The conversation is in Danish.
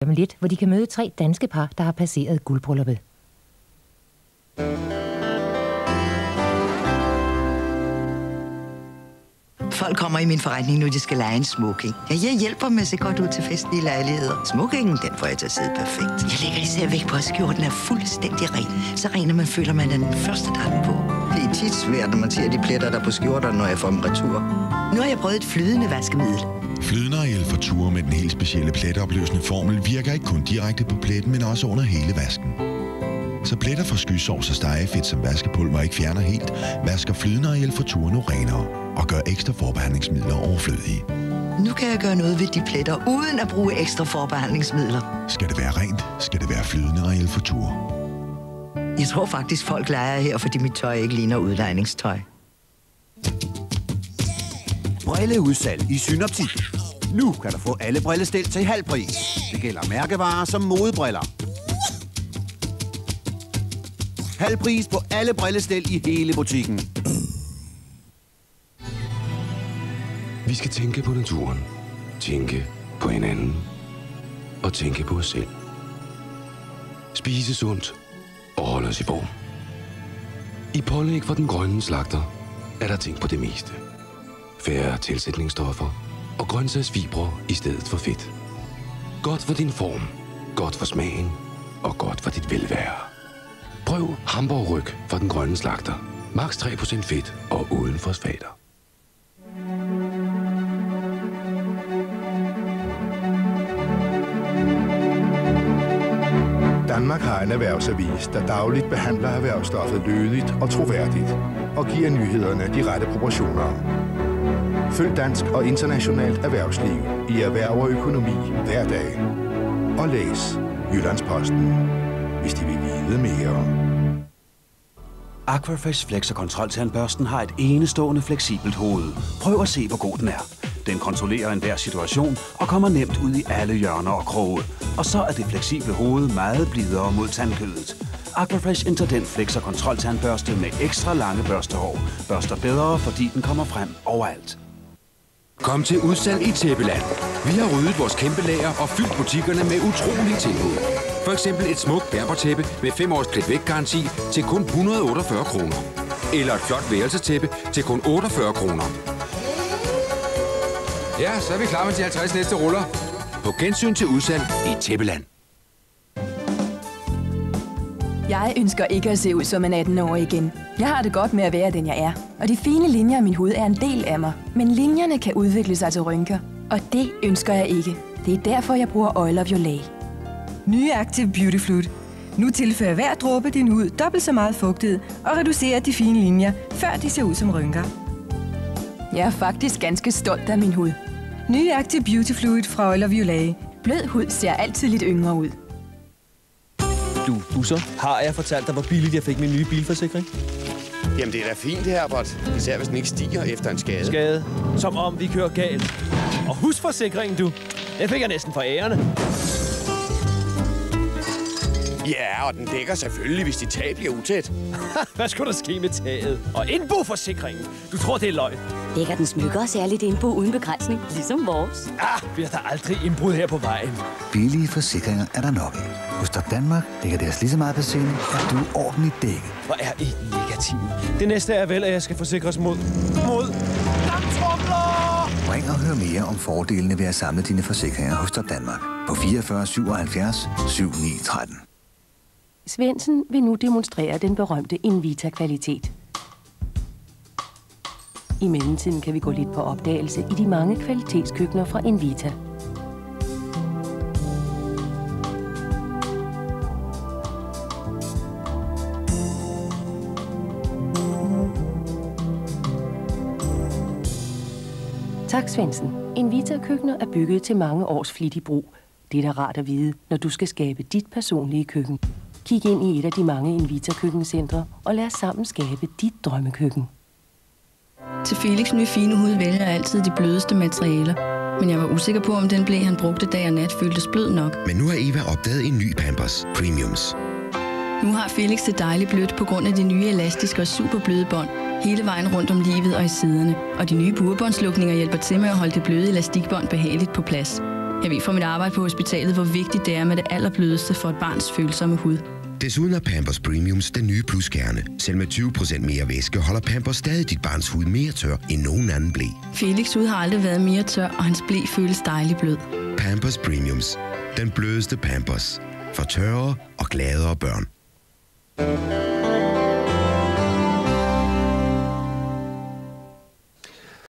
Om lidt, hvor de kan møde 3 danske par, der har passeret guldbrylluppet. Folk kommer i min forretning, når de skal lege en smoking. Ja, jeg hjælper med at se godt ud til festlige lejligheder. Smokingen, den får jeg til at sidde perfekt. Jeg lægger især væk på, at skjorten er fuldstændig ren. Så ren, at man føler, man er den første, der har den på. Det er tit svært, når man ser de pletter, der på skjorterne, når jeg får dem retur. Nu har jeg prøvet et flydende vaskemiddel. Flydende Ariel Forture med den helt specielle pletteopløsende formel virker ikke kun direkte på pletten, men også under hele vasken. Så pletter fra skysovs og stegefedt, som vaskepulver ikke fjerner helt, vasker Flydende Ariel Forture nu renere og gør ekstra forbehandlingsmidler overflødige. Nu kan jeg gøre noget ved de pletter, uden at bruge ekstra forbehandlingsmidler. Skal det være rent, skal det være Flydende Ariel Forture. Jeg tror faktisk, folk leger her, fordi mit tøj ikke ligner udlejningstøj. Brilleudsalg i Synoptik. Nu kan du få alle brillestel til halv pris. Det gælder mærkevarer som modebriller. Halv pris på alle brillestel i hele butikken. Vi skal tænke på naturen, tænke på hinanden og tænke på os selv. Spise sundt og holde os i form. I pålæg for den grønne slagter er der tænkt på det meste. Færre tilsætningsstoffer og grøntsagsfibre i stedet for fedt. Godt for din form, godt for smagen og godt for dit velvære. Prøv hamburgryg fra den grønne slagter. Max 3% fedt og uden fosfater. Danmark har en erhvervsavis, der dagligt behandler erhvervsstoffet lødigt og troværdigt og giver nyhederne de rette proportioner. Følg dansk og internationalt erhvervsliv i erhverv og økonomi hver dag. Og læs Jyllandsposten, hvis de vil vide mere. Aquafresh Flex og kontroltandbørsten har et enestående fleksibelt hoved. Prøv at se, hvor god den er. Den kontrollerer enhver situation og kommer nemt ud i alle hjørner og kroge. Og så er det fleksible hoved meget blidere mod tandkødet. Aquafresh Interdent Flex og kontroltandbørste med ekstra lange børstehår. Børster bedre, fordi den kommer frem overalt. Kom til udsalg i Tæppeland. Vi har ryddet vores kæmpe lager og fyldt butikkerne med utrolige tilbud. For eksempel et smukt Berber-tæppe med 5 års klit-væk-garanti til kun 148 kroner. Eller et flot værelsestæppe til kun 48 kroner. Ja, så er vi klar med de 50 næste ruller. På gensyn til udsalg i Tæppeland. Jeg ønsker ikke at se ud som en 18-årig igen. Jeg har det godt med at være den, jeg er. Og de fine linjer af min hud er en del af mig. Men linjerne kan udvikle sig til rynker. Og det ønsker jeg ikke. Det er derfor, jeg bruger Oil of Olay. Nye Active Beauty Fluid. Nu tilfører hver dråbe din hud dobbelt så meget fugtighed og reducerer de fine linjer, før de ser ud som rynker. Jeg er faktisk ganske stolt af min hud. Nye Active Beauty Fluid fra Oil of Olay. Blød hud ser altid lidt yngre ud. Du, Busser, har jeg fortalt dig, hvor billigt jeg fik min nye bilforsikring? Jamen, det er da fint, Herbert. Især hvis den ikke stiger efter en skade. Skade? Som om vi kører galt. Og husforsikringen, du. Den fik jeg næsten for ærerne. Ja, og den dækker selvfølgelig, hvis dit tag bliver utæt. Hvad skulle der ske med taget? Og indboforsikringen? Du tror, det er løgn? Dækker den smykker særligt indbo uden begrænsning, ligesom vores? Bliver der aldrig indbrud her på vejen? Billige forsikringer er der nok af. Hos Danmark dækker deres lige så meget patienten, at du er ordentligt dækket. Hvor er I negativ? Det næste er vel, at jeg skal forsikres mod damptrumler! Ring og hør mere om fordelene ved at samle dine forsikringer hos Danmark på 44 77 79 13. Svendsen vil nu demonstrere den berømte Invita-kvalitet. I mellemtiden kan vi gå lidt på opdagelse i de mange kvalitetskøkkener fra Invita. Tak, Svendsen. Invita-køkkener er bygget til mange års flittig brug. Det er da rart at vide, når du skal skabe dit personlige køkken. Kig ind i et af de mange Invita-køkkencentre og lad os sammen skabe dit drømmekøkken. Til Felix' nye fine hud vælger jeg altid de blødeste materialer. Men jeg var usikker på, om den ble, han brugte dag og nat, føltes blød nok. Men nu har Eva opdaget en ny Pampers Premiums. Nu har Felix det dejligt blødt på grund af de nye elastiske og superbløde bånd. Hele vejen rundt om livet og i siderne. Og de nye burebåndslukninger hjælper til med at holde det bløde elastikbånd behageligt på plads. Jeg ved fra mit arbejde på hospitalet, hvor vigtigt det er med det allerblødeste for et barns følsomme hud. Desuden er Pampers Premiums den nye pluskerne. Selv med 20% mere væske holder Pampers stadig dit barns hud mere tør end nogen anden ble. Felix' hud har aldrig været mere tør, og hans ble føles dejligt blød. Pampers Premiums. Den blødeste Pampers. For tørre og gladere børn.